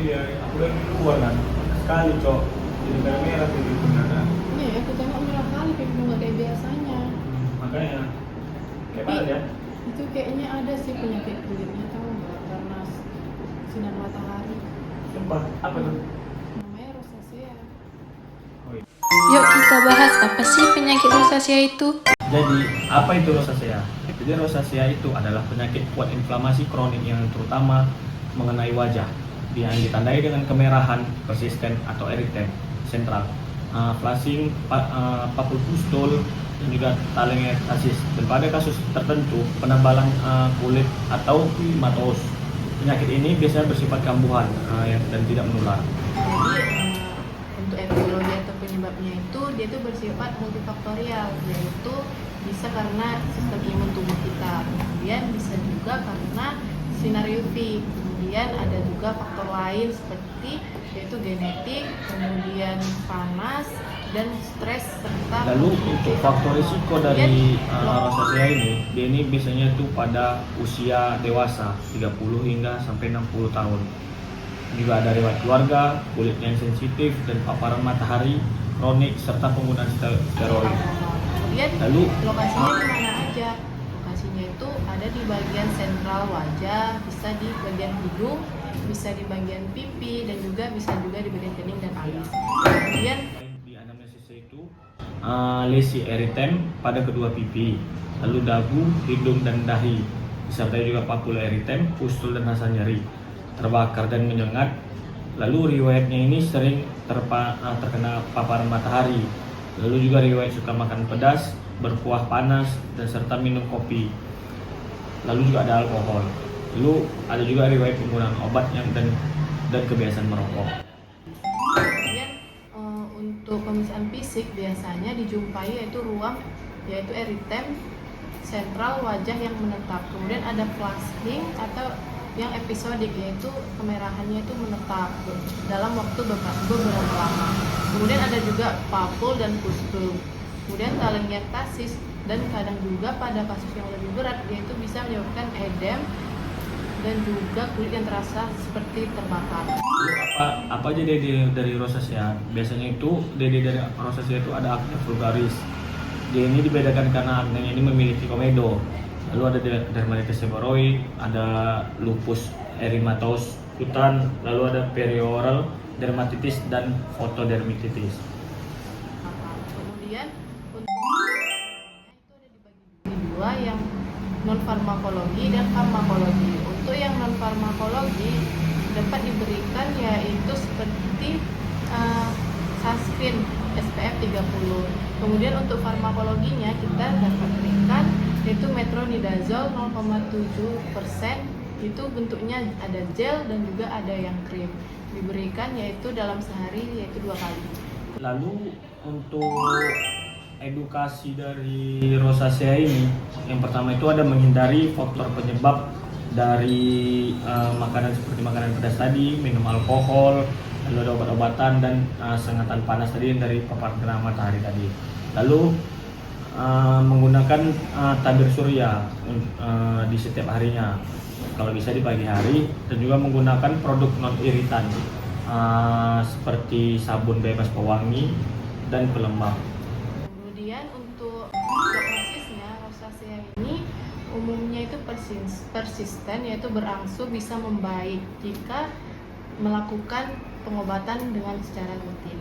iya, aku dari luar kan sekali cok, jadi merah tuh gitu kan. Iya, aku tengok merah kali, pipimu nggak kayak biasanya. Makanya kayak mana ya? Itu kayaknya ada sih penyakit kulitnya, tahu nggak? Karena sinar matahari. Sumpah, apa tuh? Namanya rosacea. Oh, iya. Yuk kita bahas apa sih penyakit rosacea itu? Jadi apa itu rosacea? Jadi rosacea itu adalah penyakit kuat inflamasi kronik yang terutama mengenai wajah, yang ditandai dengan kemerahan persisten atau eritem sentral, flushing, papul pustul, dan juga telangiectasis. Dan pada kasus tertentu penebalan kulit atau hematos. Penyakit ini biasanya bersifat kambuhan dan tidak menular. Jadi untuk etiologi atau penyebabnya itu dia itu bersifat multifaktorial, yaitu bisa karena sistem imun tubuh kita, kemudian bisa juga karena sinar UV, kemudian ada juga faktor lain seperti yaitu genetik, kemudian panas dan stres serta Lalu untuk faktor risiko dari rosacea ini, dia ini biasanya itu pada usia dewasa 30 hingga sampai 60 tahun. Juga ada riwayat keluarga, kulit yang sensitif dan paparan matahari kronik serta penggunaan steroid. Kemudian Lalu lokasinya di mana aja? Lokasinya itu ada di bagian sentral wajah, bisa di bagian hidung, bisa di bagian pipi, dan juga bisa juga di bagian kening dan alis. Kemudian di anamnesis itu lesi eritem pada kedua pipi, lalu dagu, hidung dan dahi, disertai juga papula eritem, pustul dan rasa nyeri, terbakar dan menyengat. Lalu riwayatnya ini sering terkena paparan matahari, lalu juga riwayat suka makan pedas, berkuah panas, dan serta minum kopi. Lalu juga ada alkohol. Lalu ada juga riwayat penggunaan obat dan kebiasaan merokok. Kemudian untuk pemeriksaan fisik biasanya dijumpai yaitu ruam, yaitu eritem sentral wajah yang menetap. Kemudian ada flushing atau yang episodik, yaitu kemerahannya itu menetap dalam waktu beberapa lama. Kemudian ada juga papul dan pustul. Kemudian telangiectasis, dan kadang juga pada kasus yang lebih berat yaitu bisa menyebabkan edem dan juga kulit yang terasa seperti terbakar. Apa aja dari rosacea? Biasanya itu dari rosacea itu ada akne vulgaris. Dia ini dibedakan karena aknenya ini memiliki komedo. Lalu ada dermatitis seborrheic, ada lupus erythematosus kutan, lalu ada perioral dermatitis dan fotodermatitis. Kemudian untuk itu ada dibagi dua, yang non farmakologi dan farmakologi. Untuk yang non farmakologi dapat diberikan yaitu seperti sunscreen SPF 30. Kemudian untuk farmakologinya kita dapat berikan yaitu metronidazole 0,7%, itu bentuknya ada gel dan juga ada yang krim. Diberikan yaitu dalam sehari yaitu 2 kali. Lalu untuk edukasi dari rosacea ini, yang pertama itu ada menghindari faktor penyebab dari makanan seperti makanan pedas tadi, minum alkohol, lalu ada obat-obatan dan sengatan panas tadi dari paparan kena matahari tadi. Lalu menggunakan tabir surya di setiap harinya, kalau bisa di pagi hari, dan juga menggunakan produk non iritan seperti sabun bebas pewangi dan pelembab. Kemudian untuk prognosisnya, rosacea ini umumnya itu persisten, yaitu berangsur bisa membaik jika melakukan pengobatan dengan secara rutin.